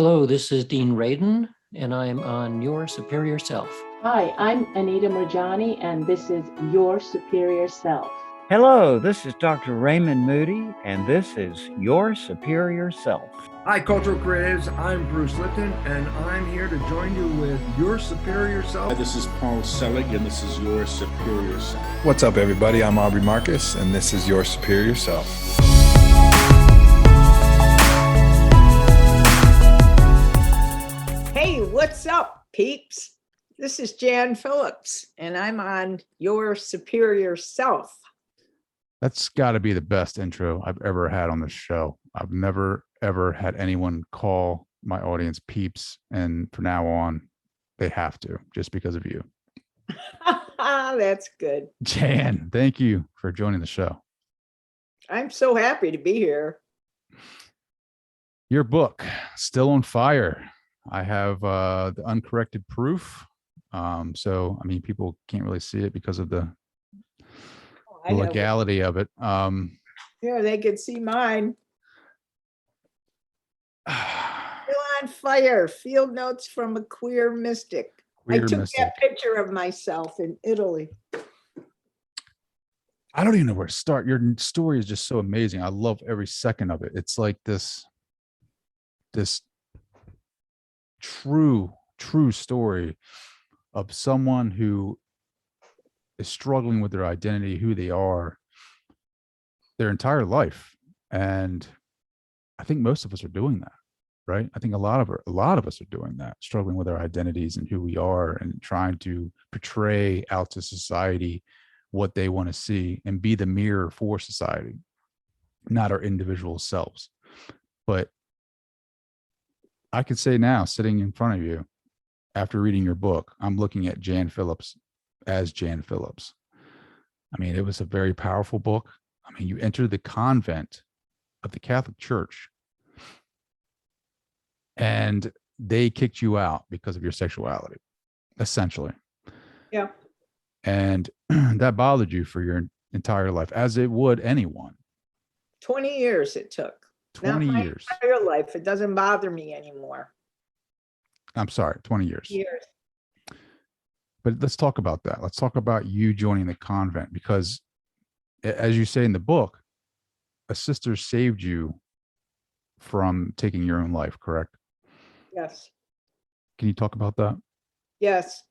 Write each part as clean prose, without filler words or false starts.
Hello, this is Dean Radin, and I'm on Your Superior Self. Hi, I'm Anita Murjani, and this is Your Superior Self. Hello, this is Dr. Raymond Moody, and this is Your Superior Self. Hi, Cultural Creatives. I'm Bruce Lipton, and I'm here to join you with Your Superior Self. This is Paul Selig, and this is Your Superior Self. What's up, everybody? I'm Aubrey Marcus, and this is Your Superior Self. Hey, what's up, peeps? This is Jan Phillips, and I'm on Your Superior Self. That's got to be the best intro I've ever had on the show. I've never, ever had anyone call my audience peeps, and from now on, they have to, just because of you. That's good. Jan, thank you for joining the show. I'm so happy to be here. Your book, Still on Fire. I have the uncorrected proof. So, I mean, people can't really see it because of the legality of it. Yeah, they could see mine. Still on Fire, Field Notes from a Queer Mystic. I took that picture of myself in Italy. I don't even know where to start. Your story is just so amazing. I love every second of it. It's like this true story of someone who is struggling with their identity, who they are, their entire life. And I think most of us are doing that, right? I think a lot of us are doing that, struggling with our identities and who we are and trying to portray out to society what they want to see and be the mirror for society, not our individual selves. But I could say now, sitting in front of you, after reading your book, I'm looking at Jan Phillips as Jan Phillips. I mean, it was a very powerful book. I mean, you entered the convent of the Catholic Church and they kicked you out because of your sexuality, essentially. Yeah. And that bothered you for your entire life, as it would anyone. 20 years it took. 20 Not years. My entire life. It doesn't bother me anymore. I'm sorry, 20 years. Years. But let's talk about that. Let's talk about you joining the convent, because as you say in the book, a sister saved you from taking your own life, correct? Yes. Can you talk about that? Yes.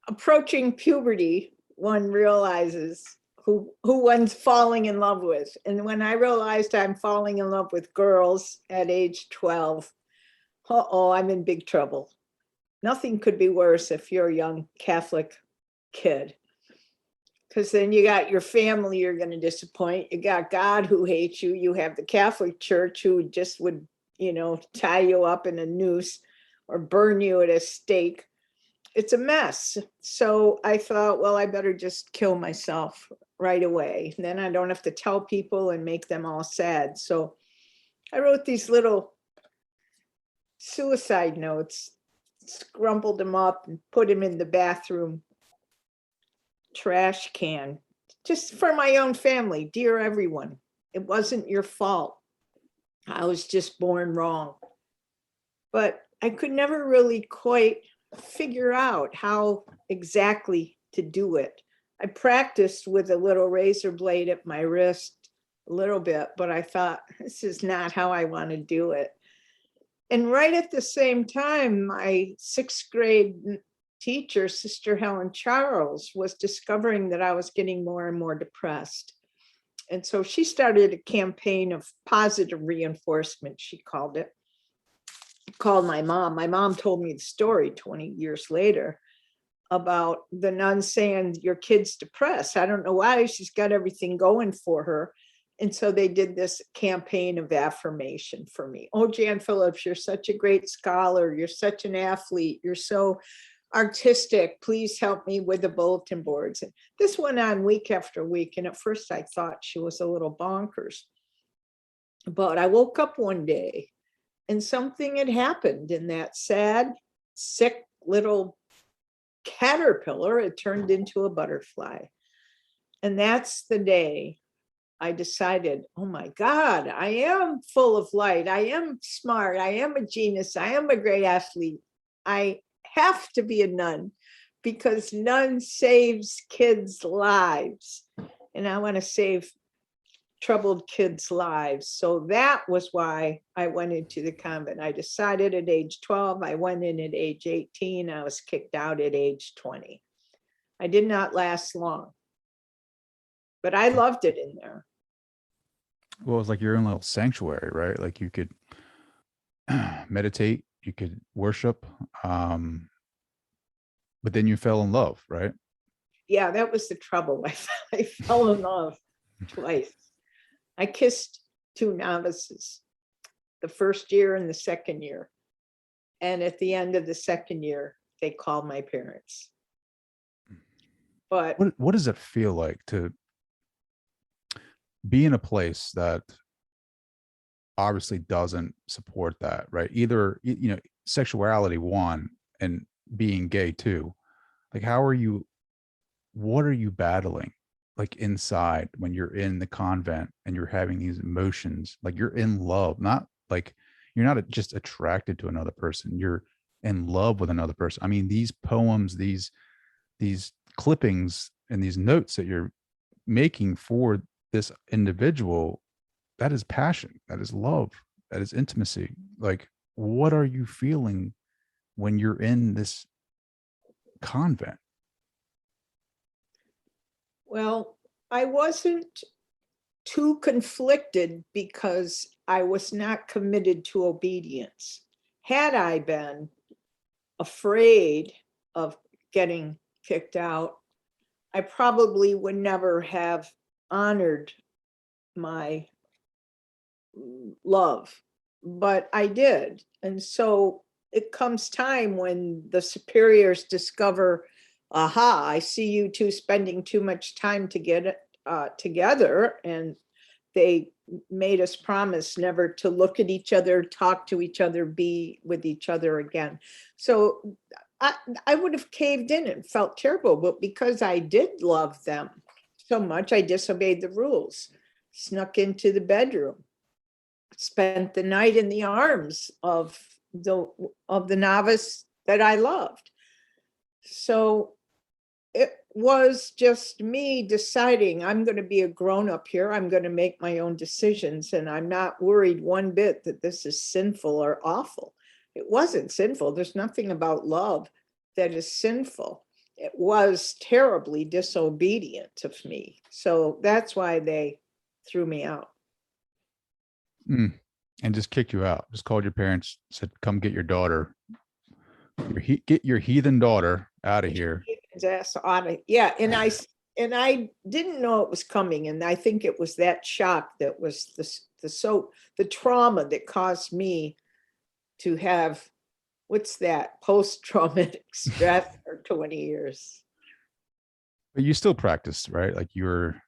Approaching puberty, one realizes who one's falling in love with. And when I realized I'm falling in love with girls at age 12, I'm in big trouble. Nothing could be worse if you're a young Catholic kid, because then you got your family you're going to disappoint. You got God who hates you. You have the Catholic Church who just would, tie you up in a noose or burn you at a stake. It's a mess. So I thought, well, I better just kill myself right away. And then I don't have to tell people and make them all sad. So I wrote these little suicide notes, scrumpled them up and put them in the bathroom trash can, just for my own family. Dear everyone, it wasn't your fault. I was just born wrong. But I could never really quite figure out how exactly to do it. I practiced with a little razor blade at my wrist a little bit, but I thought, this is not how I want to do it. And right at the same time, my sixth grade teacher, Sister Helen Charles, was discovering that I was getting more and more depressed. And so she started a campaign of positive reinforcement, she called it. Called my mom. My mom told me the story 20 years later about the nun saying, your kid's depressed. I don't know why. She's got everything going for her. And so they did this campaign of affirmation for me. Oh, Jan Phillips, you're such a great scholar. You're such an athlete. You're so artistic. Please help me with the bulletin boards. And this went on week after week. And at first I thought she was a little bonkers. But I woke up one day and something had happened in that sad, sick little caterpillar. It turned into a butterfly. And that's the day I decided, oh my God, I am full of light. I am smart. I am a genius. I am a great athlete. I have to be a nun because nun saves kids' lives. And I want to save troubled kids' lives. So that was why I went into the convent. I decided at age 12, I went in at age 18. I was kicked out at age 20. I did not last long, but I loved it in there. Well, it was like your own little sanctuary, right? Like you could meditate, you could worship, but then you fell in love, right? Yeah, that was the trouble. I fell in love twice. I kissed two novices, the first year and the second year. And at the end of the second year, they called my parents. But What does it feel like to be in a place that obviously doesn't support that, right? Either, you know, sexuality one, and being gay too. Like, what are you battling like inside when you're in the convent and you're having these emotions? Like you're in love, not like you're not just attracted to another person, you're in love with another person. I mean, these poems, these clippings and these notes that you're making for this individual, that is passion, that is love, that is intimacy. Like, what are you feeling when you're in this convent? well, I wasn't too conflicted because I was not committed to obedience. Had I been afraid of getting kicked out, I probably would never have honored my love, but I did. And so it comes time when the superiors discover, aha, I see you two spending too much time together, and they made us promise never to look at each other, talk to each other, be with each other again. So I would have caved in and felt terrible, but because I did love them so much, I disobeyed the rules, snuck into the bedroom, spent the night in the arms of the novice that I loved. So it was just me deciding I'm going to be a grown-up here. I'm going to make my own decisions, and I'm not worried one bit that this is sinful or awful. It wasn't sinful. There's nothing about love that is sinful. It was terribly disobedient of me. So that's why they threw me out. And just kicked you out, just called your parents, said, come get your daughter, get your heathen daughter out of here. Yeah, and I didn't know it was coming, and I think it was that shock that was the trauma that caused me to have, what's that, post-traumatic stress for 20 years. But you still practice, right? Like your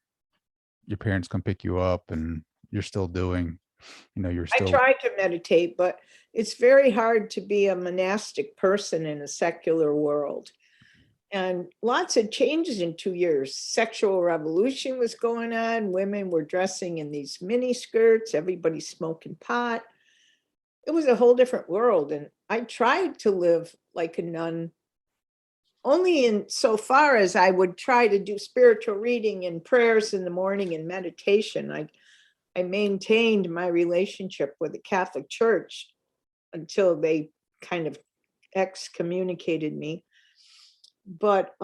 parents come pick you up, and you're still doing, you know, I tried to meditate, but it's very hard to be a monastic person in a secular world. And lots of changes in 2 years. Sexual revolution was going on. Women were dressing in these mini skirts. Everybody smoking pot. It was a whole different world. And I tried to live like a nun, only in so far as I would try to do spiritual reading and prayers in the morning and meditation. I maintained my relationship with the Catholic Church until they kind of excommunicated me. But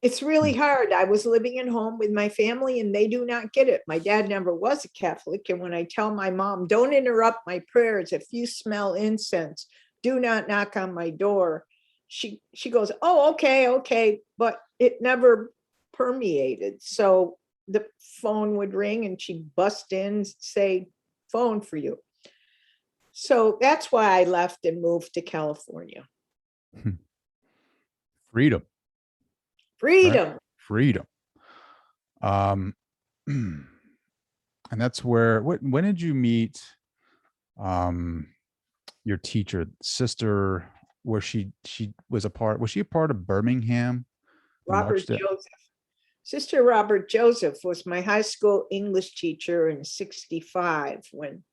it's really hard. I was living at home with my family, and they do not get it. My dad never was a Catholic. And when I tell my mom, don't interrupt my prayers, if you smell incense, do not knock on my door, she goes, oh, okay. But it never permeated. So the phone would ring and she'd bust in, say, phone for you. So that's why I left and moved to California. Freedom. Right? Freedom. And that's where, when did you meet your teacher, sister, where she was a part of Birmingham? Robert Joseph. Sister Robert Joseph was my high school English teacher in 65 when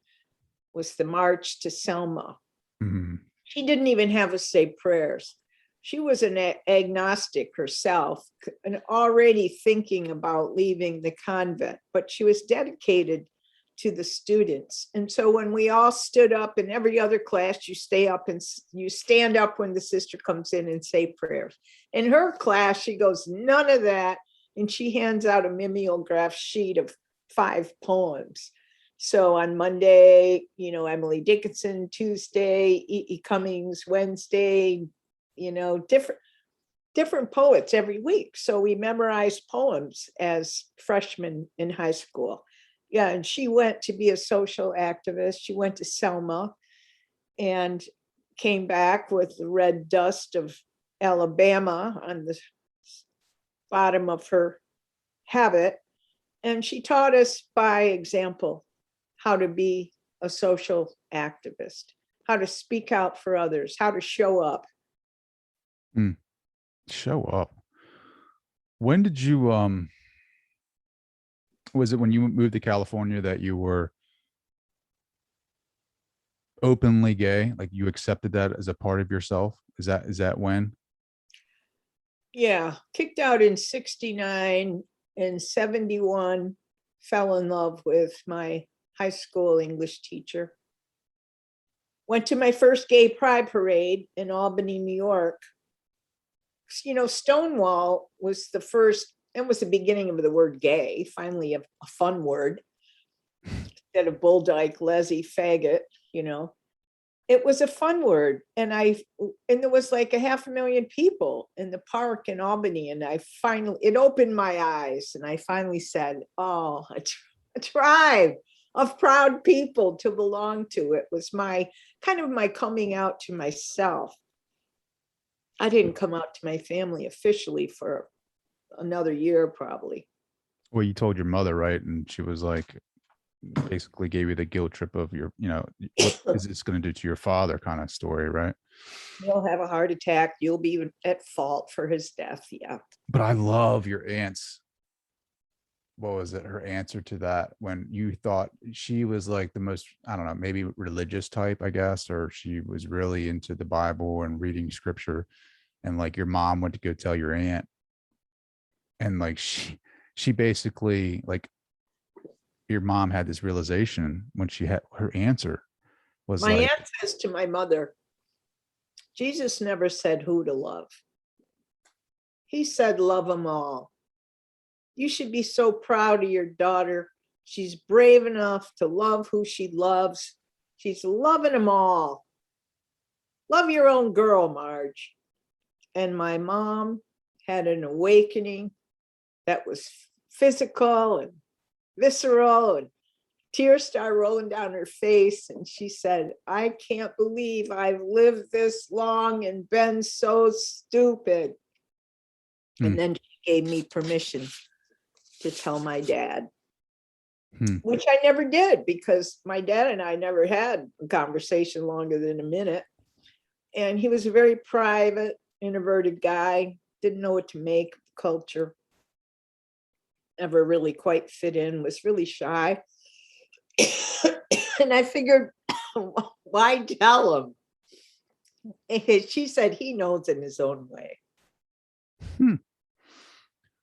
was the march to Selma. Mhm. She didn't even have us say prayers. She was an agnostic herself and already thinking about leaving the convent, but she was dedicated to the students. And so when we all stood up in every other class, you stay up and you stand up when the sister comes in and say prayers. In her class, she goes, none of that. And she hands out a mimeograph sheet of 5 poems. So on Monday, Emily Dickinson, Tuesday, E. Cummings, Wednesday, different poets every week. So we memorized poems as freshmen in high school. Yeah, and she went to be a social activist. She went to Selma and came back with the red dust of Alabama on the bottom of her habit. And she taught us by example how to be a social activist, how to speak out for others, how to show up. Show up. When did you was it when you moved to California that you were openly gay? Like you accepted that as a part of yourself? Is that when? Yeah, kicked out in 69 and 71, fell in love with my high school English teacher. Went to my first gay pride parade in Albany, New York. Stonewall was the first, and was the beginning of the word gay, finally a fun word, instead of bull dyke, Lezzie, faggot, It was a fun word. And there was like 500,000 people in the park in Albany. And it opened my eyes. And I finally said, oh, a tribe of proud people to belong to. It was my coming out to myself. I didn't come out to my family officially for another year, probably. Well, you told your mother, right? And she was like, basically gave you the guilt trip of your, what is this going to do to your father kind of story, right? You'll have a heart attack. You'll be at fault for his death. Yeah. But I love your aunt's, what was it, her answer to that when you thought she was like the most, I don't know, maybe religious type, I guess, or she was really into the Bible and reading scripture. And like your mom went to go tell your aunt. And like she basically, like, your mom had this realization when she had her answer was my like, aunt says to my mother, Jesus never said who to love. He said, love them all. You should be so proud of your daughter. She's brave enough to love who she loves. She's loving them all. Love your own girl, Marge. And my mom had an awakening that was physical and visceral, and tears started rolling down her face. And she said, I can't believe I've lived this long and been so stupid. And then she gave me permission to tell my dad, which I never did, because my dad and I never had a conversation longer than a minute. And he was a very private, introverted guy, didn't know what to make of the culture, never really quite fit in, was really shy. And I figured, why tell him? And she said he knows in his own way. Who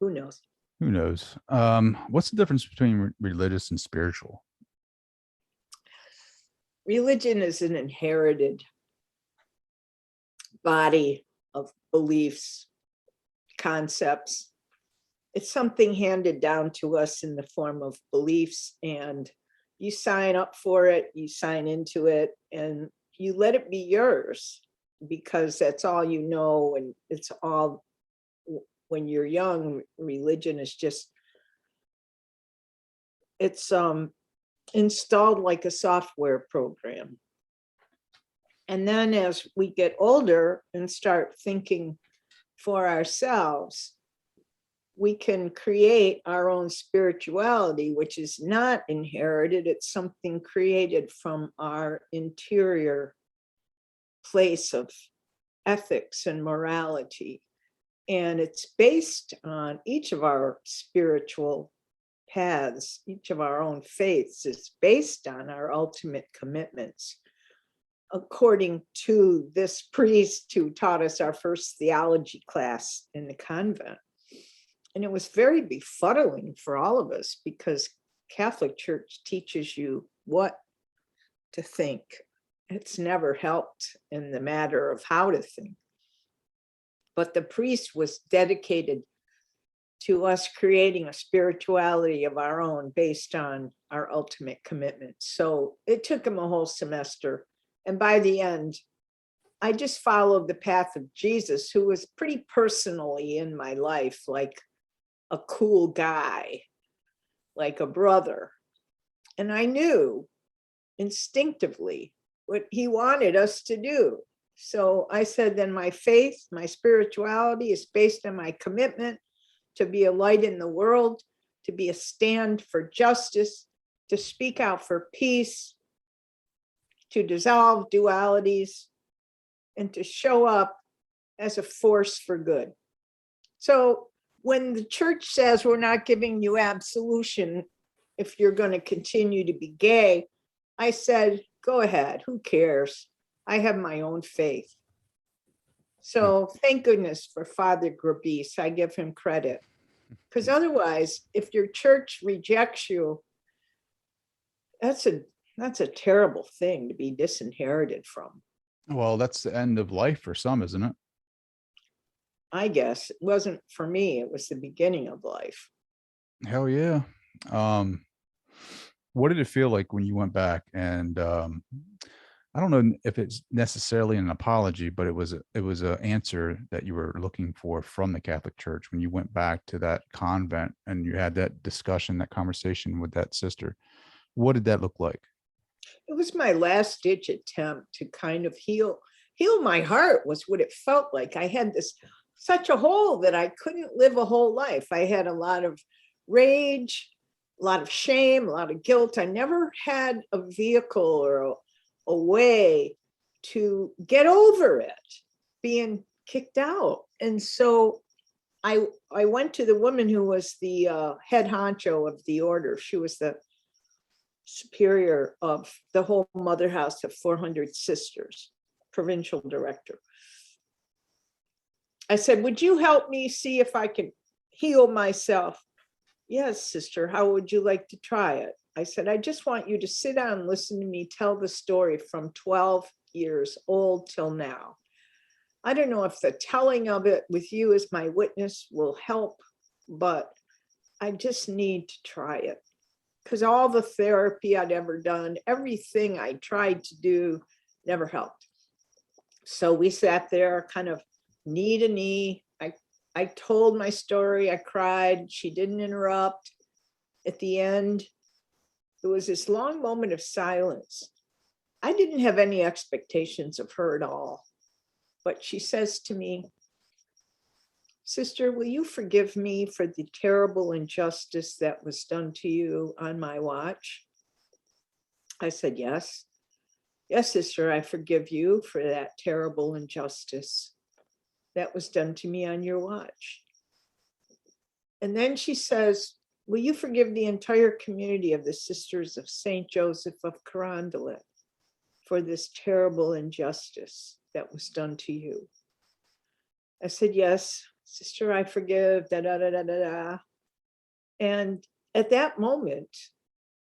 knows? Who knows? What's the difference between religious and spiritual? Religion is an inherited body of beliefs, concepts. It's something handed down to us in the form of beliefs, and you sign up for it, you sign into it, and you let it be yours because that's all you know. And it's all, when you're young, religion is just, it's installed like a software program. And then as we get older and start thinking for ourselves, we can create our own spirituality, which is not inherited. It's something created from our interior place of ethics and morality. And it's based on each of our spiritual paths, each of our own faiths is based on our ultimate commitments. According to this priest who taught us our first theology class in the convent. And it was very befuddling for all of us because Catholic Church teaches you what to think. It's never helped in the matter of how to think. But the priest was dedicated to us creating a spirituality of our own based on our ultimate commitment. So it took him a whole semester. And by the end, I just followed the path of Jesus, who was pretty personally in my life, like a cool guy, like a brother. And I knew instinctively what he wanted us to do. So I said, then my faith, my spirituality is based on my commitment to be a light in the world, to be a stand for justice, to speak out for peace, to dissolve dualities, and to show up as a force for good. So when the church says we're not giving you absolution if you're going to continue to be gay, I said, go ahead, who cares? I have my own faith. So thank goodness for Father Grabis. I give him credit. Because otherwise, if your church rejects you, that's a terrible thing to be disinherited from. Well, that's the end of life for some, isn't it? I guess it wasn't for me. It was the beginning of life. Hell yeah. What did it feel like when you went back? And I don't know if it's necessarily an apology, but it was an answer that you were looking for from the Catholic Church when you went back to that convent and you had that discussion, that conversation with that sister. What did that look like? It was my last ditch attempt to kind of heal my heart was what it felt like. I had such a hole that I couldn't live a whole life. I had a lot of rage, a lot of shame, a lot of guilt. I never had a vehicle or a way to get over it, being kicked out. And so I went to the woman who was the head honcho of the order. She was the superior of the whole mother house of 400 sisters, provincial director. I said, would you help me see if I can heal myself? Yes, sister, how would you like to try it? I said, I just want you to sit down and listen to me tell the story from 12 years old till now. I don't know if the telling of it with you as my witness will help, but I just need to try it. Because all the therapy I'd ever done, everything I tried to do never helped. So we sat there kind of knee to knee. I told my story, I cried, she didn't interrupt. At the end, there was this long moment of silence. I didn't have any expectations of her at all. But she says to me, sister, will you forgive me for the terrible injustice that was done to you on my watch? I said, yes. Yes, sister, I forgive you for that terrible injustice that was done to me on your watch. And then she says, will you forgive the entire community of the Sisters of St. Joseph of Carondelet for this terrible injustice that was done to you? I said, yes, sister, I forgive, da, da, da, da, da, da. And at that moment,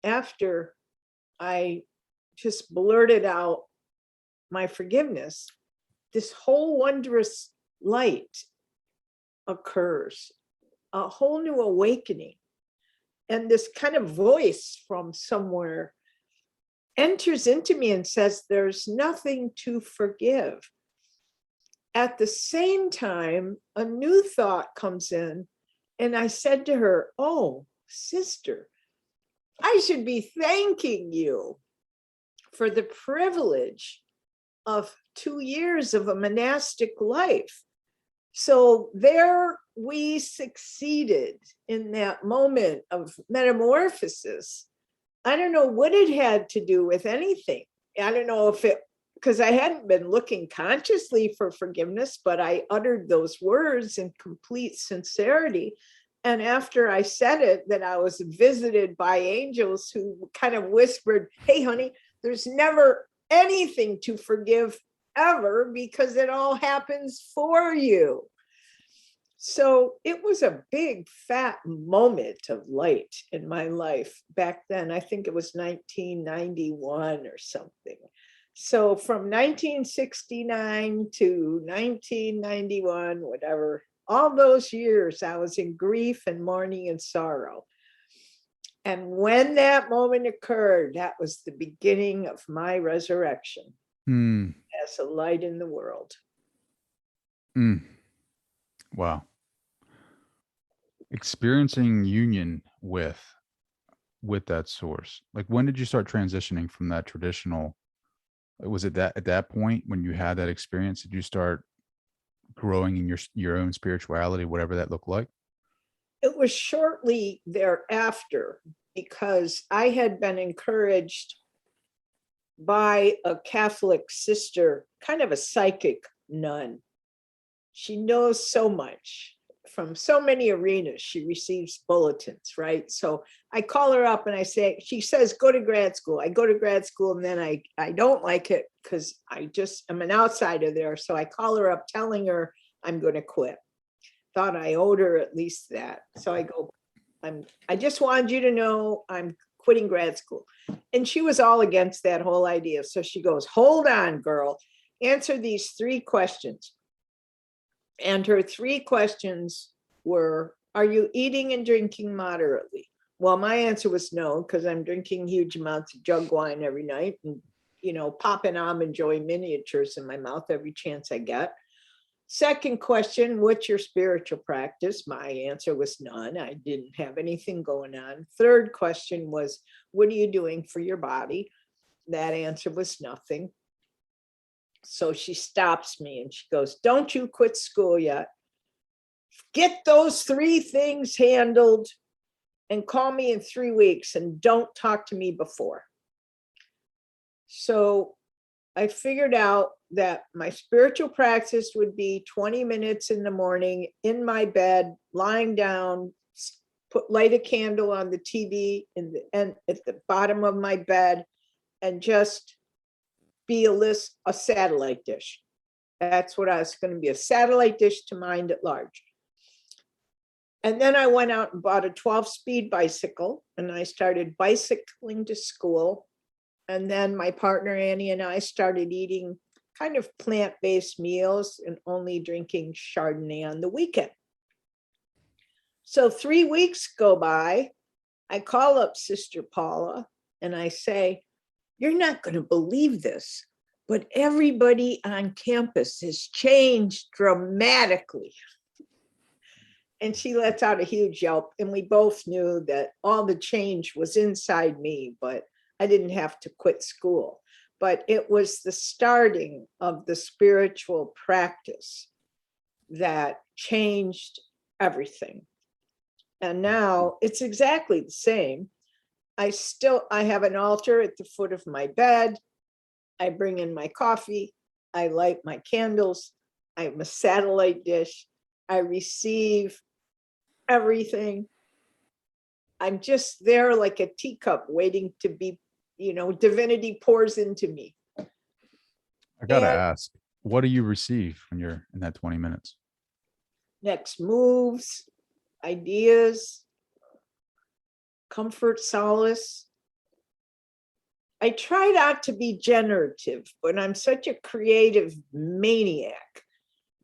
after I just blurted out my forgiveness, this whole wondrous light occurs, a whole new awakening. And this kind of voice from somewhere enters into me and says, there's nothing to forgive. At the same time, a new thought comes in, and I said to her, oh, sister, I should be thanking you for the privilege of 2 years of a monastic life. So there we succeeded in that moment of metamorphosis. I don't know what it had to do with anything. I don't know if it because I hadn't been looking consciously for forgiveness, but I uttered those words in complete sincerity. And after I said it, that I was visited by angels who kind of whispered, hey, honey, there's never anything to forgive ever because it all happens for you. So it was a big fat moment of light in my life back then. I think it was 1991 or something. So from 1969 to 1991, whatever, all those years I was in grief and mourning and sorrow. And when that moment occurred, that was the beginning of my resurrection as a light in the world. Wow. Experiencing union with that source. Like, when did you start transitioning from that traditional? Was it that at that point when you had that experience, did you start growing in your own spirituality, whatever that looked like? It was shortly thereafter, because I had been encouraged by a Catholic sister, kind of a psychic nun. She knows so much from so many arenas. She receives bulletins, right? So I call her up and I say, she says, go to grad school. I go to grad school and then I don't like it because I'm an outsider there. So I call her up telling her I'm going to quit. Thought I owed her at least that. So I go, I just wanted you to know I'm quitting grad school. And she was all against that whole idea. So she goes, hold on, girl, answer these 3 questions. And her 3 questions were, are you eating and drinking moderately? Well, my answer was no, because I'm drinking huge amounts of jug wine every night and, popping almond joy miniatures in my mouth every chance I get. Second question, what's your spiritual practice? My answer was none. I didn't have anything going on. Third question was, what are you doing for your body? That answer was nothing. So she stops me and she goes, don't you quit school yet. Get those 3 things handled and call me in 3 weeks and don't talk to me before. So I figured out that my spiritual practice would be 20 minutes in the morning in my bed, lying down, light a candle on the TV and at the bottom of my bed and just be a satellite dish. That's what I was going to be, a satellite dish to mind at large. And then I went out and bought a 12-speed bicycle and I started bicycling to school. And then my partner Annie and I started eating kind of plant-based meals and only drinking Chardonnay on the weekend. So 3 weeks go by. I call up Sister Paula and I say, you're not going to believe this, but everybody on campus has changed dramatically. And she lets out a huge yelp. And we both knew that all the change was inside me, but I didn't have to quit school. But it was the starting of the spiritual practice that changed everything. And now it's exactly the same. I have an altar at the foot of my bed. I bring in my coffee. I light my candles. I'm a satellite dish. I receive everything. I'm just there like a teacup waiting to be, divinity pours into me. I got to ask, what do you receive when you're in that 20 minutes? Next moves, ideas, comfort, solace. I try not to be generative, but I'm such a creative maniac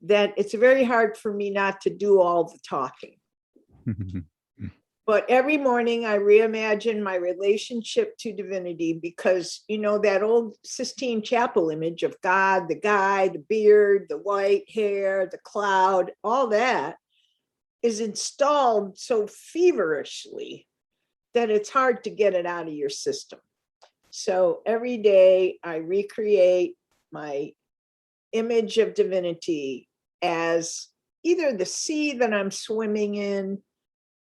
that it's very hard for me not to do all the talking. But every morning I reimagine my relationship to divinity because, that old Sistine Chapel image of God, the guy, the beard, the white hair, the cloud, all that is installed so feverishly that it's hard to get it out of your system. So every day I recreate my image of divinity as either the sea that I'm swimming in,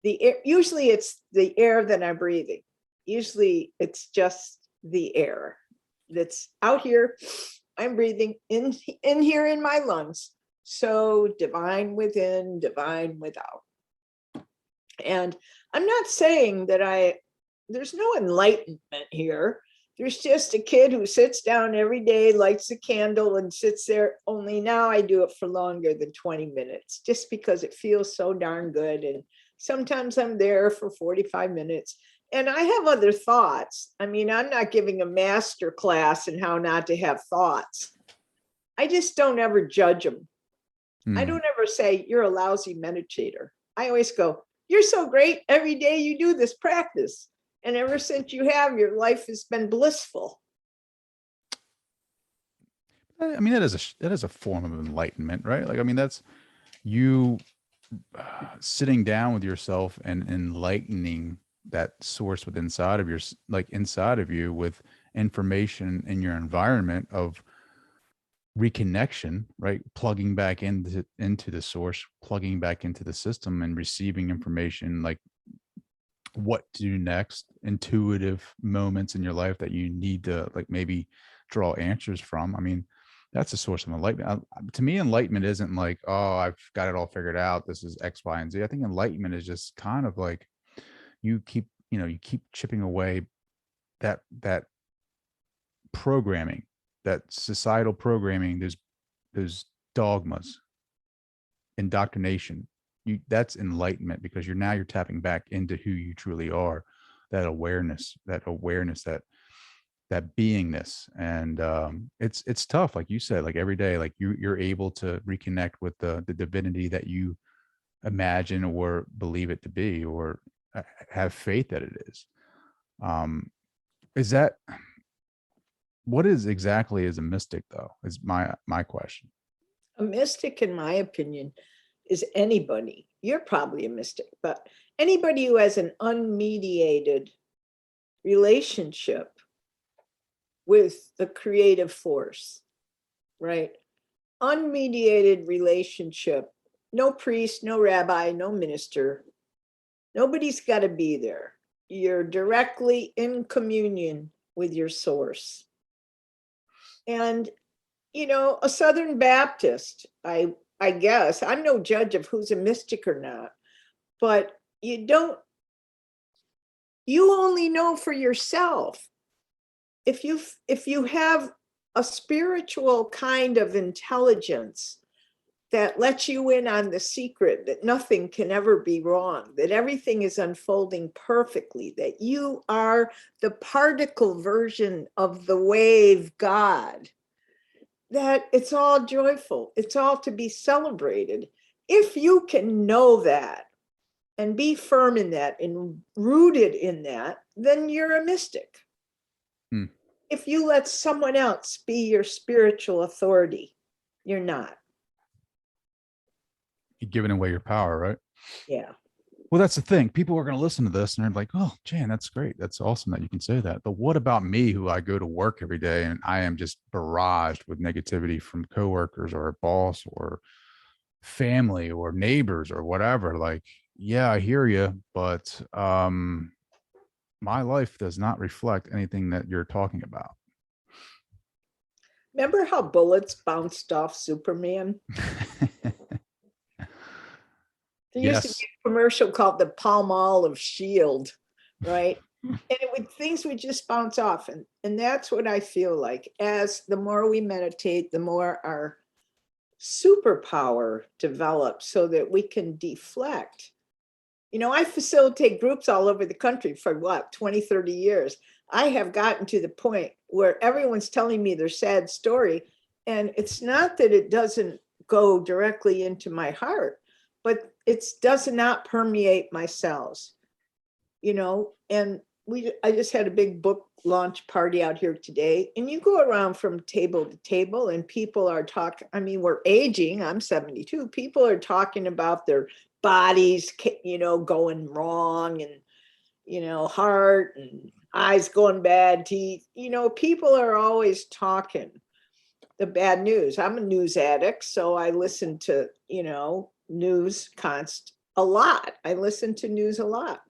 the air, usually it's the air that I'm breathing. Usually it's just the air that's out here I'm breathing in here in my lungs. So divine within, divine without. And I'm not saying that there's no enlightenment here. There's just a kid who sits down every day, lights a candle and sits there. Only now I do it for longer than 20 minutes, just because it feels so darn good. And sometimes I'm there for 45 minutes. And I have other thoughts. I mean, I'm not giving a master class in how not to have thoughts. I just don't ever judge them. I don't ever say, you're a lousy meditator. I always go, you're so great. Every day you do this practice. And ever since you have, your life has been blissful. I mean, that is a form of enlightenment, right? Like, I mean, that's you sitting down with yourself and enlightening that source within inside of you with information in your environment of reconnection, right? Plugging back into the source, plugging back into the system and receiving information like what to do next, intuitive moments in your life that you need to like maybe draw answers from. I mean, that's a source of enlightenment. To me, enlightenment isn't like, oh, I've got it all figured out. This is X, Y, and Z. I think enlightenment is just kind of like you keep chipping away that programming, that societal programming, there's dogmas, indoctrination. That's enlightenment, because you're tapping back into who you truly are, that awareness, that beingness. And it's tough, like you said, like every day, like you're able to reconnect with the divinity that you imagine or believe it to be, or have faith that it is. Is that what is exactly is a mystic, though, is my question. A mystic, in my opinion, is anybody. You're probably a mystic, but anybody who has an unmediated relationship with the creative force, right? Unmediated relationship, no priest, no rabbi, no minister. Nobody's got to be there. You're directly in communion with your source. And, a Southern Baptist, I guess, I'm no judge of who's a mystic or not, but you only know for yourself. If you have a spiritual kind of intelligence that lets you in on the secret that nothing can ever be wrong, that everything is unfolding perfectly, that you are the particle version of the wave God, that it's all joyful, it's all to be celebrated. If you can know that and be firm in that and rooted in that, then you're a mystic. If you let someone else be your spiritual authority, you're not. You're giving away your power, right? Yeah. Well, that's the thing. People are going to listen to this and they're like, oh, Jan, that's great. That's awesome that you can say that. But what about me, who I go to work every day and I am just barraged with negativity from coworkers or a boss or family or neighbors or whatever? Like, yeah, I hear you, but my life does not reflect anything that you're talking about. Remember how bullets bounced off Superman? There used to be a commercial called the Palmolive Shield, right? And things would just bounce off. And that's what I feel like. As the more we meditate, the more our superpower develops so that we can deflect. I facilitate groups all over the country for 20, 30 years. I have gotten to the point where everyone's telling me their sad story. And it's not that it doesn't go directly into my heart, but it does not permeate my cells, and I just had a big book launch party out here today, and you go around from table to table and people are talking. I mean, we're aging. I'm 72. People are talking about their bodies, going wrong, and, heart and eyes going bad, teeth, people are always talking the bad news. I'm a news addict, so I listen to, news a lot. I listen to news a lot.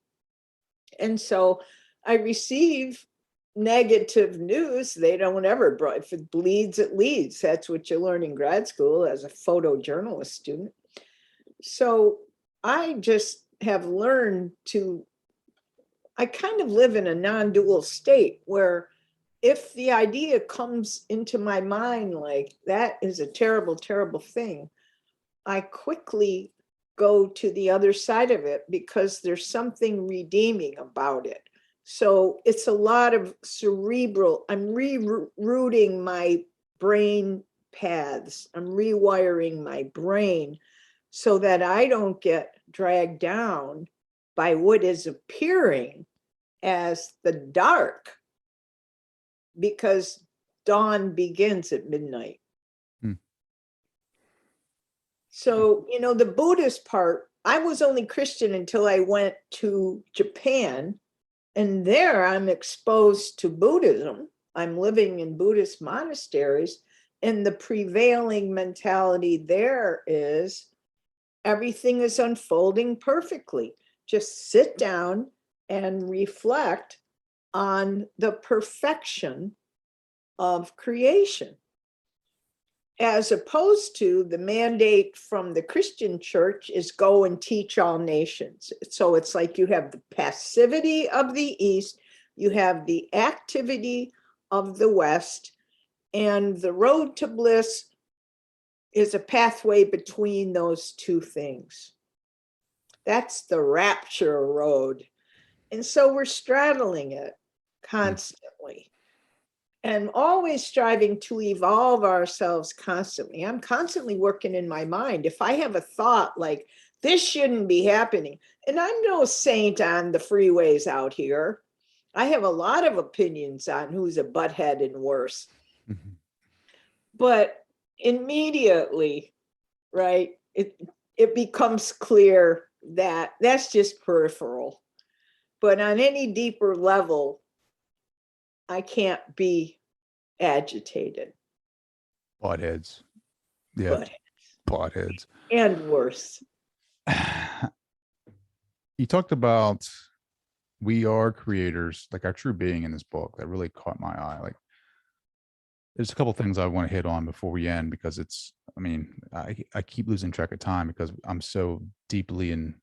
And so I receive negative news, they don't ever, if it bleeds, it leads. That's what you learn in grad school as a photojournalist student. So I just have learned I kind of live in a non-dual state where if the idea comes into my mind like that is a terrible, terrible thing, I quickly go to the other side of it because there's something redeeming about it. So it's a lot of cerebral, I'm rerouting my brain paths. I'm rewiring my brain so that I don't get dragged down by what is appearing as the dark, because dawn begins at midnight. So, the Buddhist part, I was only Christian until I went to Japan. And there I'm exposed to Buddhism. I'm living in Buddhist monasteries. And the prevailing mentality there is everything is unfolding perfectly. Just sit down and reflect on the perfection of creation. As opposed to the mandate from the Christian church is go and teach all nations. So it's like you have the passivity of the East, you have the activity of the West, and the road to bliss is a pathway between those two things. That's the rapture road. And so we're straddling it constantly. And always striving to evolve ourselves constantly. I'm constantly working in my mind. If I have a thought like, this shouldn't be happening, and I'm no saint on the freeways out here. I have a lot of opinions on who's a butthead and worse. Mm-hmm. But immediately, right, it becomes clear that that's just peripheral. But on any deeper level, I can't be agitated. Buttheads. Yeah. Buttheads. And worse. You talked about we are creators, like our true being in this book that really caught my eye. Like there's a couple things I want to hit on before we end, because I keep losing track of time because I'm so deeply in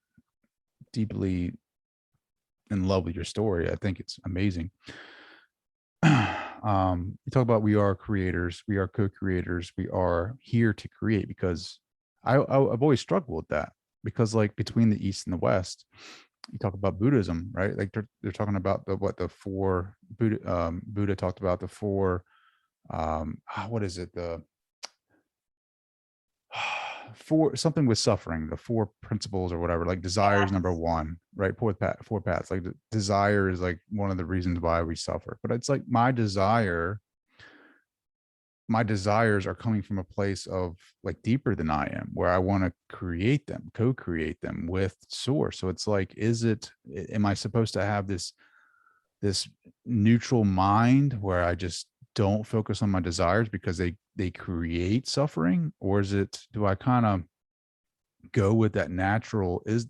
love with your story. I think it's amazing. You talk about we are creators, we are co-creators, we are here to create, because I've always struggled with that, because like between the East and the West, you talk about Buddhism, right? Like they're talking about the four Buddha talked about the four what is it, the four something with suffering, the four principles or whatever, like desire is number one, right? Four paths, like desire is like one of the reasons why we suffer. But it's like my desires are coming from a place of like deeper than I am, where I want to create them, co-create them with source. So it's like, am I supposed to have this neutral mind where I just don't focus on my desires because they create suffering? Or do I kind of go with that naturalness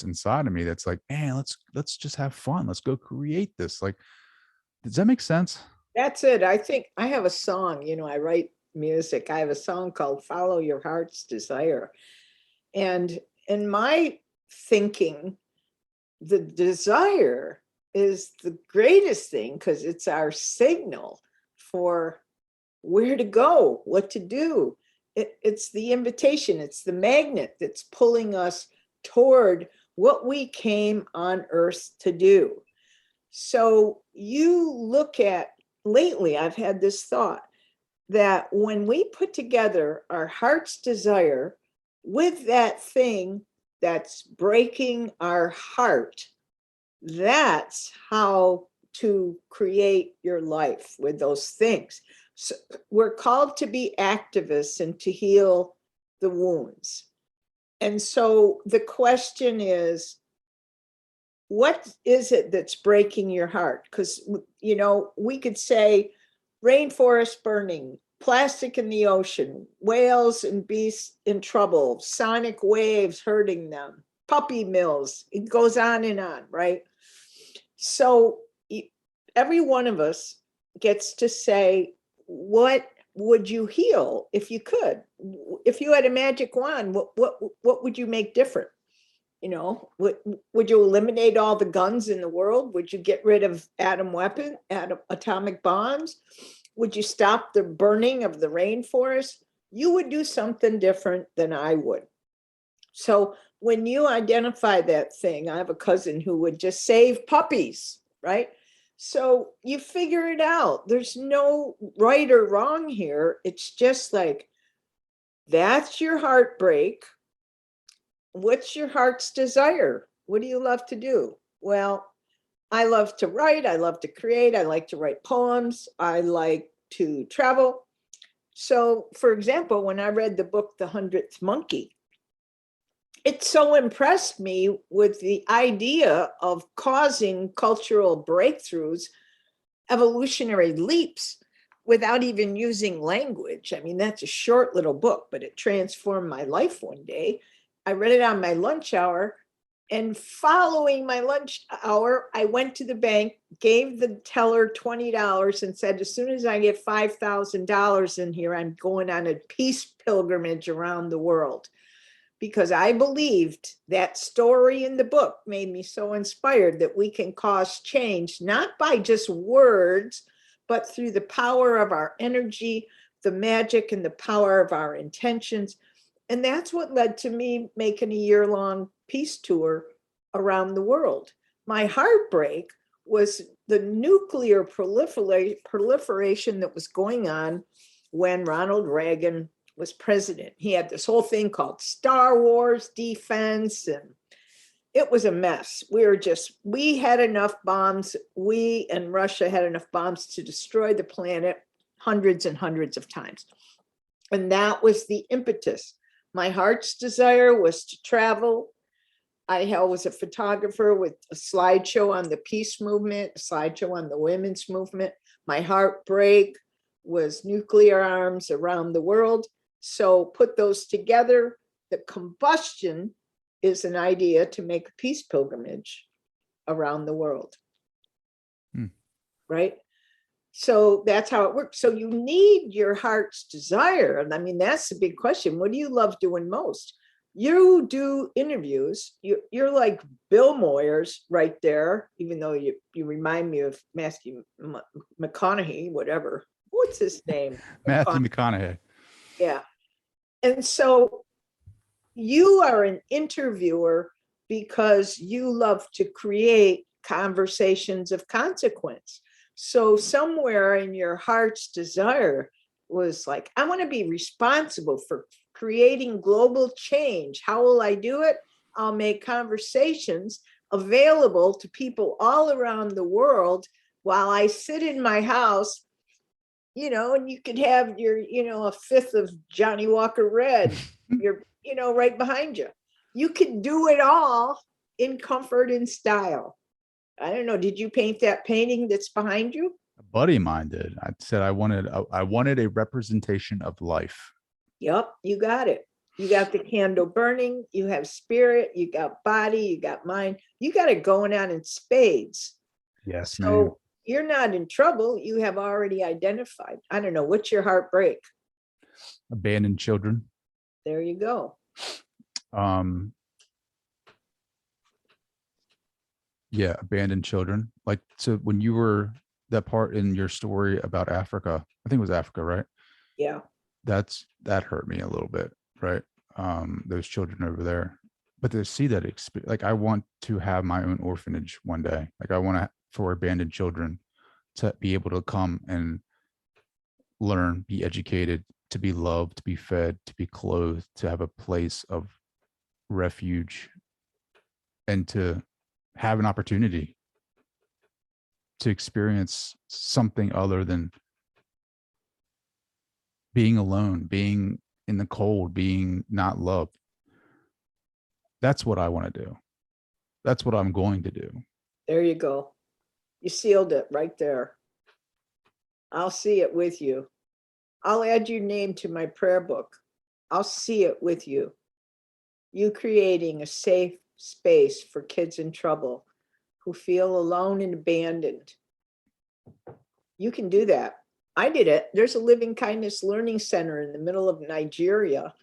inside of me that's like, man, let's just have fun, let's go create this? Like, does that make sense? That's it. I think I have a song, I write music. I have a song called Follow Your Heart's Desire. And in my thinking, the desire is the greatest thing because it's our signal for where to go, what to do. It's the invitation, it's the magnet that's pulling us toward what we came on earth to do. So you look at, lately, I've had this thought that when we put together our heart's desire with that thing that's breaking our heart, that's how to create your life with those things. So we're called to be activists and to heal the wounds. And so the question is, what is it that's breaking your heart? Because, we could say rainforest burning, plastic in the ocean, whales and beasts in trouble, sonic waves hurting them, puppy mills, it goes on and on, right? So every one of us gets to say, what would you heal if you could? If you had a magic wand, what would you make different? You know, would you eliminate all the guns in the world? Would you get rid of atomic bombs? Would you stop the burning of the rainforest? You would do something different than I would. So when you identify that thing, I have a cousin who would just save puppies, right? So you figure it out. There's no right or wrong here. It's just like, that's your heartbreak. What's your heart's desire? What do you love to do? Well, I love to write. I love to create. I like to write poems. I like to travel. So, for example, when I read the book, The 100th Monkey, it so impressed me with the idea of causing cultural breakthroughs, evolutionary leaps, without even using language. I mean, that's a short little book, but it transformed my life one day. I read it on my lunch hour, and following my lunch hour, I went to the bank, gave the teller $20 and said, as soon as I get $5,000 in here, I'm going on a peace pilgrimage around the world. Because I believed that story in the book made me so inspired that we can cause change, not by just words, but through the power of our energy, the magic and the power of our intentions. And that's what led to me making a year-long peace tour around the world. My heartbreak was the nuclear proliferation that was going on when Ronald Reagan was president. He had this whole thing called Star Wars defense, and it was a mess. We had enough bombs. We and Russia had enough bombs to destroy the planet hundreds and hundreds of times. And that was the impetus. My heart's desire was to travel. I was a photographer with a slideshow on the peace movement, a slideshow on the women's movement. My heartbreak was nuclear arms around the world. So put those together, the combustion is an idea to make a peace pilgrimage around the world. Right? So that's how it works. So you need your heart's desire. And I mean, that's the big question. What do you love doing most? You do interviews. You're like Bill Moyers right there, even though you remind me of Matthew McConaughey, whatever. What's his name? Matthew McConaughey. Yeah. And so you are an interviewer because you love to create conversations of consequence. So somewhere in your heart's desire was like, I want to be responsible for creating global change. How will I do it? I'll make conversations available to people all around the world while I sit in my house, you know, and you could have your, you know, a fifth of Johnny Walker Red, you're, you know, right behind you. You could do it all in comfort and style. I don't know. Did you paint that painting that's behind you? A buddy of mine did. I said I wanted a representation of life. Yep, you got it. You got the candle burning. You have spirit. You got body. You got mind. You got it going on in spades. Yes, so ma'am. You're not in trouble. You have already identified. I don't know. What's your heartbreak? Abandoned children. There you go. Yeah, abandoned children. Like, so when you were that part in your story about Africa, I think it was Africa, right? Yeah. That hurt me a little bit, right? Those children over there. But to see that experience, like I want to have my own orphanage one day. Like I want for abandoned children to be able to come and learn, be educated, to be loved, to be fed, to be clothed, to have a place of refuge, and to have an opportunity to experience something other than being alone, being in the cold, being not loved. That's what I want to do. That's what I'm going to do. There you go. You sealed it right there. I'll see it with you. I'll add your name to my prayer book. I'll see it with you. You creating a safe space for kids in trouble who feel alone and abandoned. You can do that. I did it. There's a Living Kindness Learning Center in the middle of Nigeria,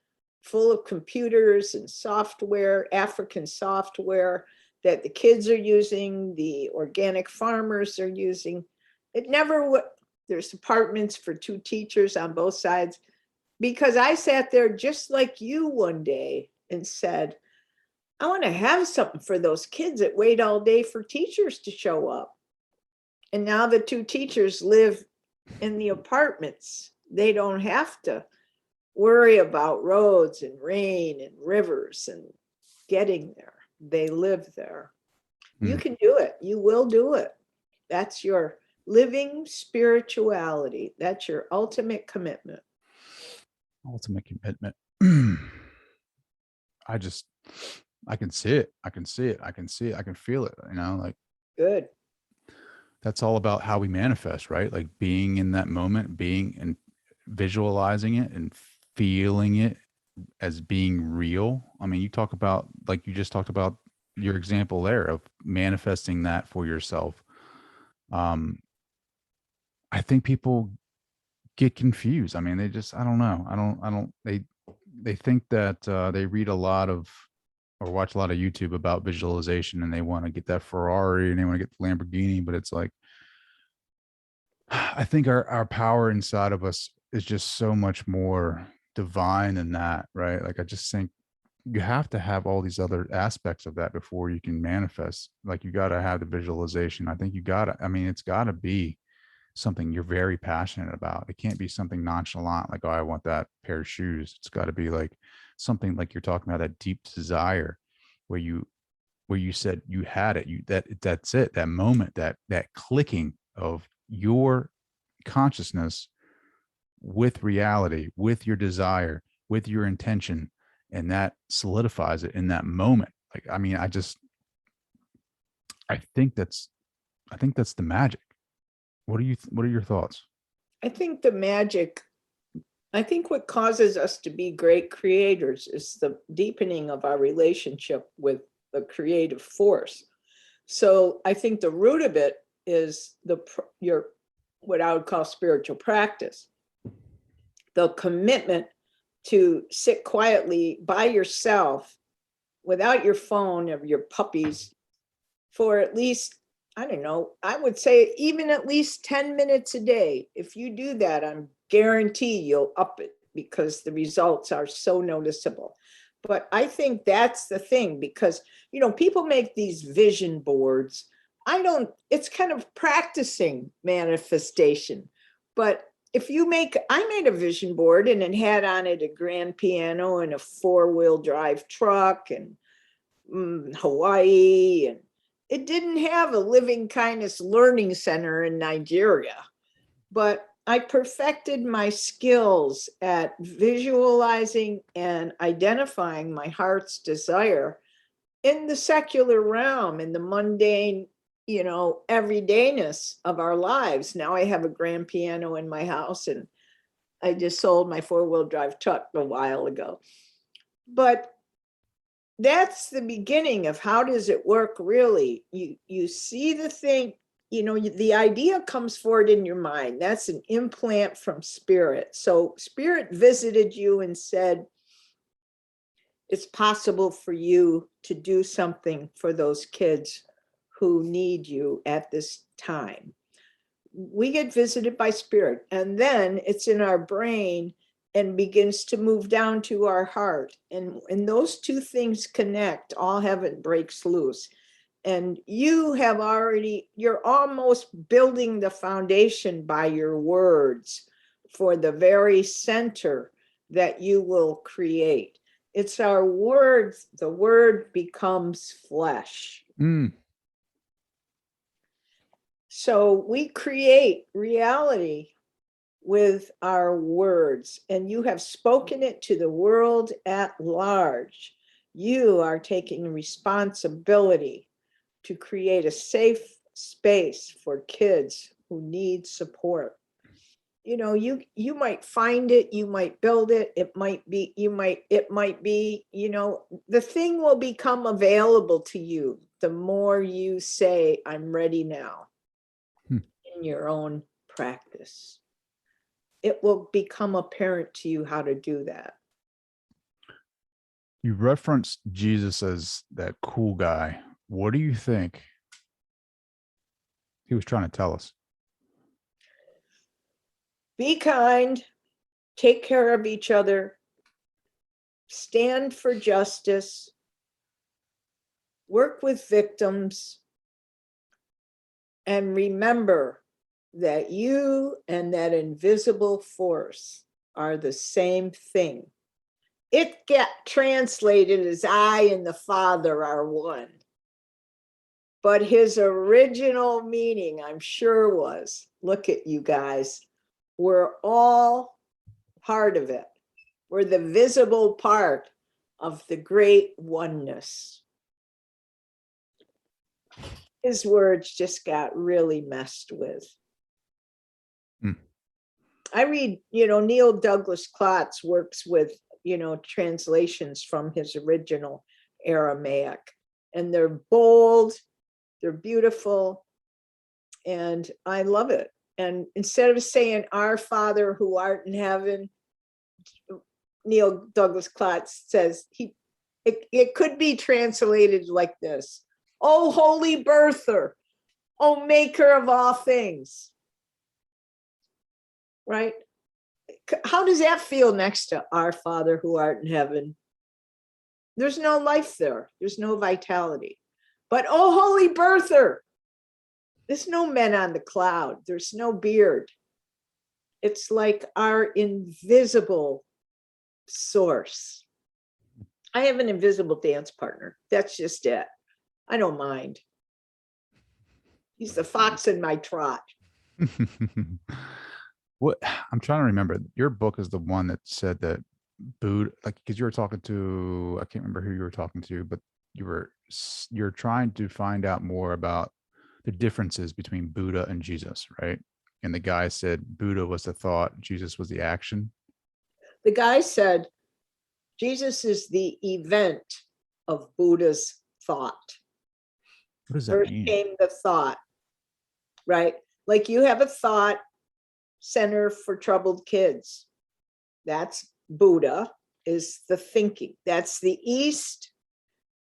full of computers and software, African software that the kids are using, the organic farmers are using. It never would. There's apartments for 2 teachers on both sides, because I sat there just like you one day and said, I want to have something for those kids that wait all day for teachers to show up. And now the 2 teachers live in the apartments. They don't have to worry about roads and rain and rivers and getting there. They live there. You can do it. You will do it. That's your living spirituality. That's your ultimate commitment. Ultimate commitment. I can see it. I can see it. I can see it. I can feel it. You know, like, Good. that's all about how we manifest, right? Like being in that moment, being and visualizing it and feeling it as being real. I mean, you talk about, like you just talked about your example there of manifesting that for yourself. I think people get confused. I mean, they just, I don't know. They think that they read a lot of or watch a lot of YouTube about visualization and they want to get that Ferrari and they want to get the Lamborghini, but it's like, I think our power inside of us is just so much more divine than that, right? Like, I just think you have to have all these other aspects of that before you can manifest. Like, you got to have the visualization. I think I mean, it's got to be something you're very passionate about. It can't be something nonchalant, like, oh, I want that pair of shoes. It's got to be like something like you're talking about, that deep desire where you said you had it, that's it, that moment, that clicking of your consciousness with reality, with your desire, with your intention, and that solidifies it in that moment. Like, I mean, I think that's the magic. What are your thoughts? I think what causes us to be great creators is the deepening of our relationship with the creative force. So I think the root of it is what I would call spiritual practice, the commitment to sit quietly by yourself without your phone or your puppies for at least, I don't know, I would say even at least 10 minutes a day. If you do that, I'm guarantee you'll up it, because the results are so noticeable. But I think that's the thing, because, you know, people make these vision boards. It's kind of practicing manifestation. But I made a vision board and it had on it a grand piano and a 4-wheel drive truck and Hawaii, and it didn't have a Living Kindness Learning Center in Nigeria. But I perfected my skills at visualizing and identifying my heart's desire in the secular realm, in the mundane, you know, everydayness of our lives. Now I have a grand piano in my house, and I just sold my 4-wheel drive truck a while ago. But that's the beginning of how does it work really. You see the thing, you know, the idea comes forward in your mind. That's an implant from spirit. So spirit visited you and said, it's possible for you to do something for those kids who need you at this time. We get visited by spirit, and then it's in our brain and begins to move down to our heart. And those two things connect, all heaven breaks loose. And you're almost building the foundation by your words for the very center that you will create. It's our words, the word becomes flesh. So we create reality with our words, and you have spoken it to the world at large. You are taking responsibility to create a safe space for kids who need support. You know, you might find it, you might build it, it might be, you know, the thing will become available to you the more you say, I'm ready now. in your own practice. It will become apparent to you how to do that. You referenced Jesus as that cool guy. What do you think he was trying to tell us? Be kind, take care of each other, stand for justice, work with victims, and remember that you and that invisible force are the same thing. It got translated as I and the Father are one. But his original meaning, I'm sure, was, look at you guys, we're all part of it. We're the visible part of the great oneness. His words just got really messed with. I read, Neil Douglas Klotz works with, translations from his original Aramaic, and they're bold, they're beautiful, and I love it. And instead of saying, our Father who art in heaven, Neil Douglas Klotz says, it could be translated like this: O holy birther, O maker of all things. Right? How does that feel next to our Father who art in heaven? There's no life there. There's no vitality. But oh, holy birther, there's no men on the cloud. There's no beard. It's like our invisible source. I have an invisible dance partner. That's just it. I don't mind. He's the fox in my trot. What I'm trying to remember, your book is the one that said that Buddha, like, because you were talking to, I can't remember who you were talking to, but you're trying to find out more about the differences between Buddha and Jesus, right? And the guy said Buddha was the thought, Jesus was the action. The guy said Jesus is the event of Buddha's thought. What does that First mean? came the thought, right? Like you have a thought center for troubled kids. That's Buddha, is the thinking. That's the East,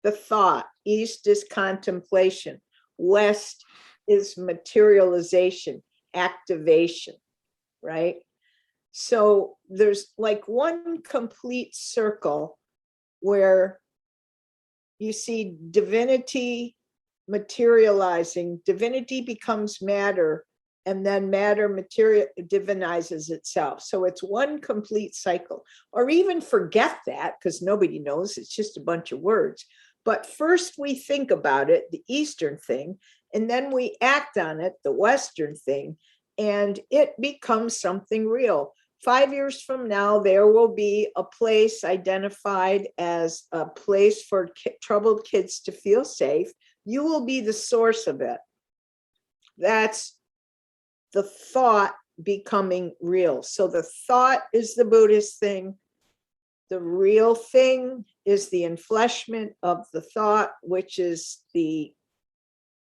the thought. East is contemplation. West is materialization, activation, right? So there's like one complete circle where you see divinity materializing. Divinity becomes matter, and then matter divinizes itself. So it's one complete cycle. Or even forget that, because nobody knows, it's just a bunch of words. But first we think about it, the Eastern thing, and then we act on it, the Western thing, and it becomes something real. 5 years from now, there will be a place identified as a place for troubled kids to feel safe. You will be the source of it. That's the thought becoming real. So the thought is the Buddhist thing. The real thing is the enfleshment of the thought, which is the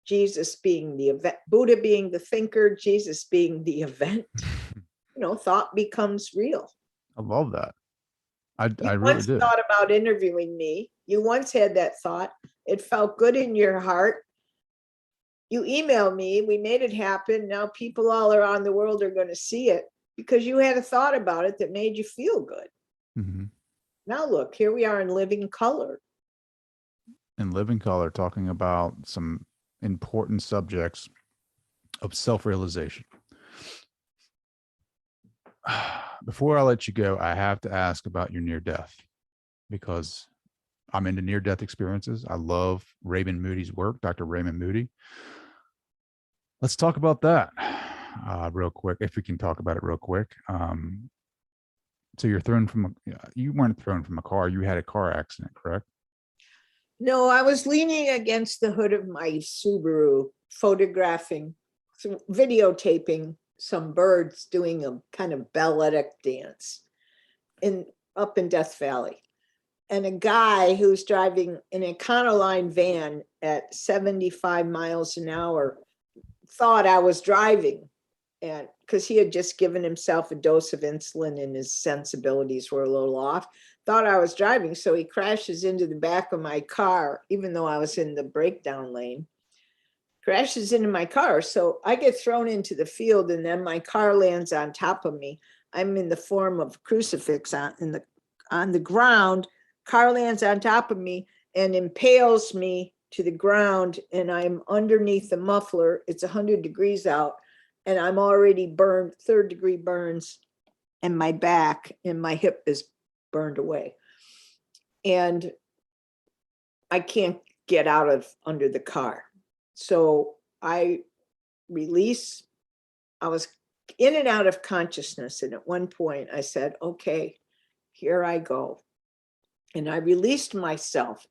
Jesus being the event, Buddha being the thinker, Jesus being the event. Thought becomes real. I love that. I really once do. Thought about interviewing me. You once had that thought. It felt good in your heart. You emailed me, we made it happen. Now people all around the world are going to see it because you had a thought about it that made you feel good. Mm-hmm. Now look, here we are in living color. In living color, talking about some important subjects of self-realization. Before I let you go, I have to ask about your near death, because I'm into near-death experiences. I love Raymond Moody's work, Dr. Raymond Moody. Let's talk about that real quick, if we can talk about it real quick. So you weren't thrown from a car. You had a car accident, correct? No, I was leaning against the hood of my Subaru, videotaping some birds doing a kind of balletic dance up in Death Valley. And a guy who's driving an Econoline van at 75 miles an hour thought I was driving And because he had just given himself a dose of insulin and his sensibilities were a little off, thought I was driving. So he crashes into the back of my car, even though I was in the breakdown lane, crashes into my car. So I get thrown into the field and then my car lands on top of me. I'm in the form of a crucifix on the ground. Car lands on top of me and impales me to the ground, and I'm underneath the muffler. It's 100 degrees out, and I'm already burned, 3rd-degree burns in my back, and my hip is burned away. And I can't get out of under the car. So I release. I was in and out of consciousness, and at one point I said, okay, here I go. And I released myself.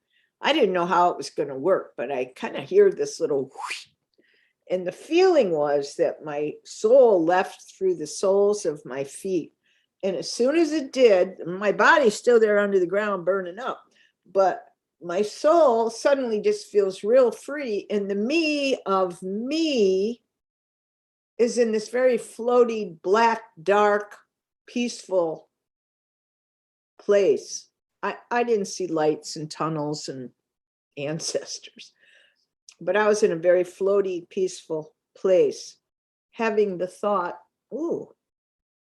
I didn't know how it was going to work, but I kind of hear this little whoosh. And the feeling was that my soul left through the soles of my feet. And as soon as it did, my body's still there under the ground burning up, but my soul suddenly just feels real free. And the me of me is in this very floaty, black, dark, peaceful place. I didn't see lights and tunnels and ancestors, but I was in a very floaty, peaceful place, having the thought, ooh,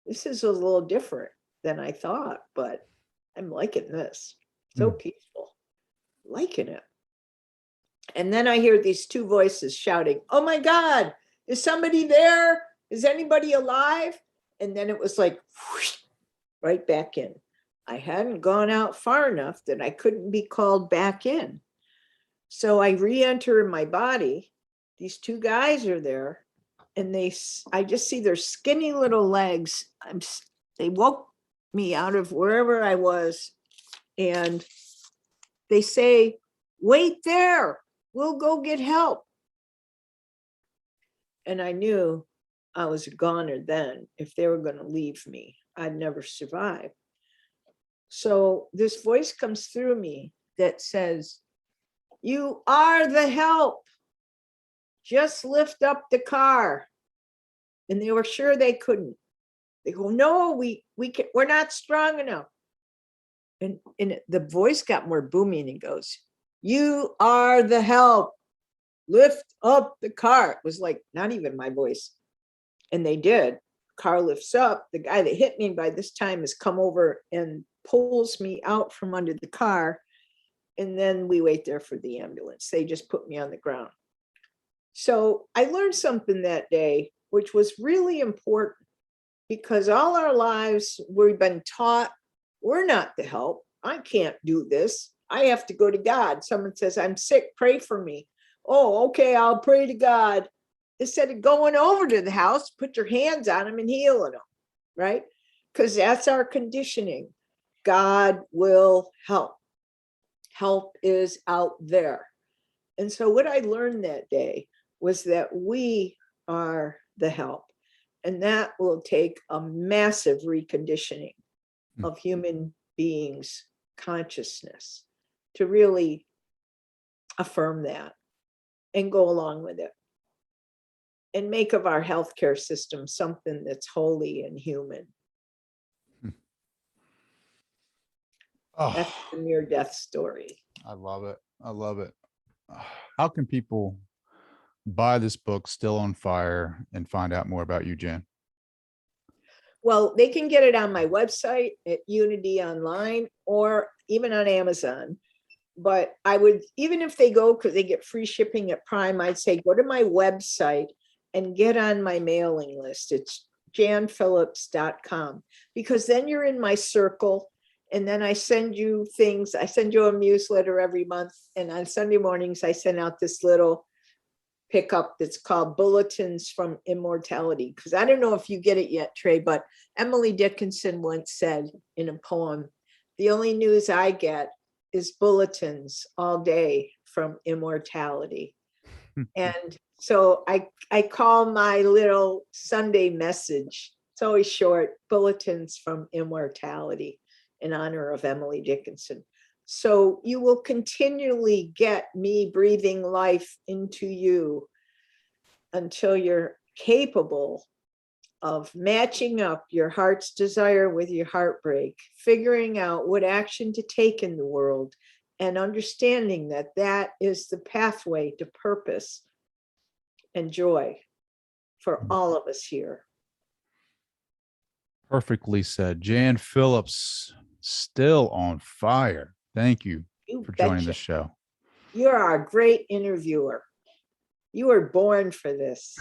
this is a little different than I thought, but I'm liking this. So peaceful, liking it. And then I hear these 2 voices shouting, oh my God, is somebody there? Is anybody alive? And then it was like, whoosh, right back in. I hadn't gone out far enough that I couldn't be called back in. So I re-enter in my body. These 2 guys are there, and I just see their skinny little legs. They woke me out of wherever I was, and they say, wait there, we'll go get help. And I knew I was a goner then. If they were going to leave me, I'd never survive. So this voice comes through me that says, you are the help. Just lift up the car. And they were sure they couldn't. They go, no, we're not strong enough. And the voice got more booming and goes, you are the help. Lift up the car. It was like not even my voice. And they did. Car lifts up. The guy that hit me by this time has come over and pulls me out from under the car. And then we wait there for the ambulance. They just put me on the ground. So I learned something that day, which was really important, because all our lives we've been taught we're not the help. I can't do this. I have to go to God. Someone says, I'm sick, pray for me. Oh, okay, I'll pray to God. Instead of going over to the house, put your hands on them and healing them, right? Because that's our conditioning. God will help. Help is out there. And so what I learned that day was that we are the help. And that will take a massive reconditioning of human beings' consciousness to really affirm that and go along with it and make of our healthcare system something that's holy and human. Oh, That's the near-death story. I love it. I love it. How can people buy this book, Still on Fire, and find out more about you, Jan? Well, they can get it on my website at Unity Online or even on Amazon. But I would, even if they go, because they get free shipping at Prime, I'd say go to my website and get on my mailing list. It's janphillips.com, because then you're in my circle. And then I send you things. I send you a newsletter every month. And on Sunday mornings, I send out this little pickup that's called Bulletins from Immortality. Because I don't know if you get it yet, Trey, but Emily Dickinson once said in a poem, the only news I get is bulletins all day from immortality. And so I call my little Sunday message, it's always short, Bulletins from Immortality, in honor of Emily Dickinson. So you will continually get me breathing life into you until you're capable of matching up your heart's desire with your heartbreak, figuring out what action to take in the world, and understanding that that is the pathway to purpose and joy for all of us here. Perfectly said. Jan Phillips, still on fire. Thank you You for joining betcha. the show. You're a great interviewer. You were born for this.